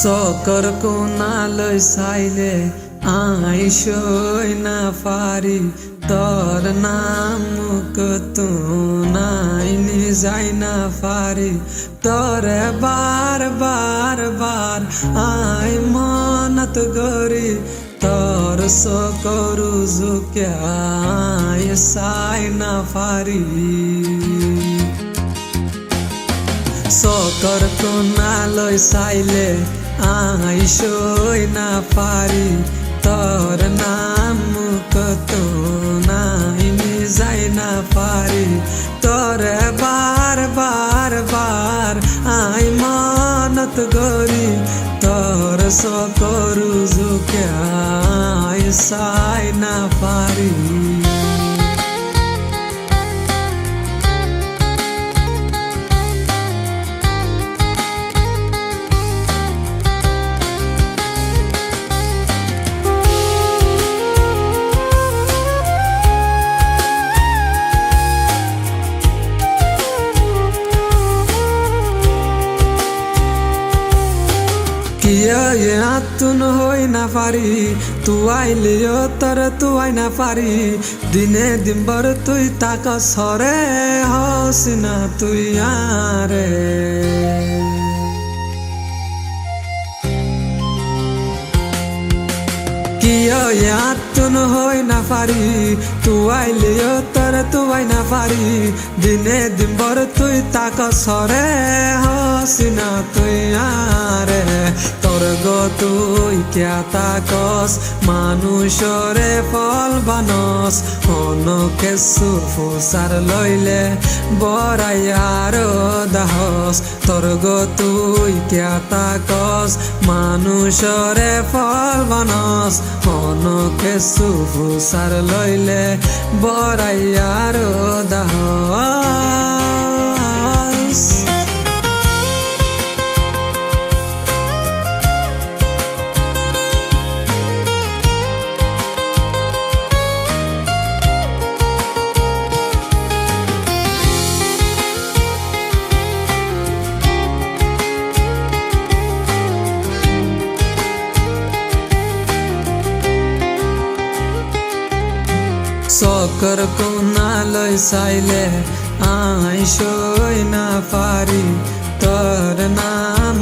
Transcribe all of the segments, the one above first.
চকৰ কোণালৈ চাইলে আইসই না পারি তোর নাম কতো নাই যাই না পারি তোরে বার বার বার আই মনত গরি তোর সকরু জুকে আই সাই না পারি চকৰ কোণালৈ চাইলে আইসই না পারি তোর নাম কতো নাই যাই না পারি তোরে বার বার বার আই মনত গরি তোর সকরু জুকে আই সাই না পারি আতুন হই না পারি তুই আইলিও তোর তুই না পারি দিনে দিনভর তুই তাক সরে হস না তুই আরে আতুন হই না পারি তুই আইলিও তোর তুই না পারি দিনে দিনভর তুই তাক সরে হস না তুই আরে তোর গো তুই ক্যা তাকস মানুষরে ফল বানস অনকে সুফুসার লইলে বরাইয়ার দাহস তোর গো তুই ক্যা তাকস মানুষরে ফল বানস অনকে সুফুসার লইলে বরাইয়ার দাহস চকৰ কোণালৈ চাইলে আইসই না পারি তোর নাম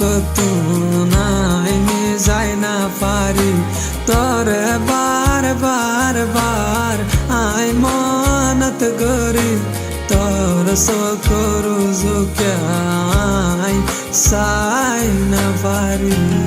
কতো নাই যাই না পারি তোরে বার বার বার আই মনত গরি তোর সকরু জুকে আই সাই না পারি।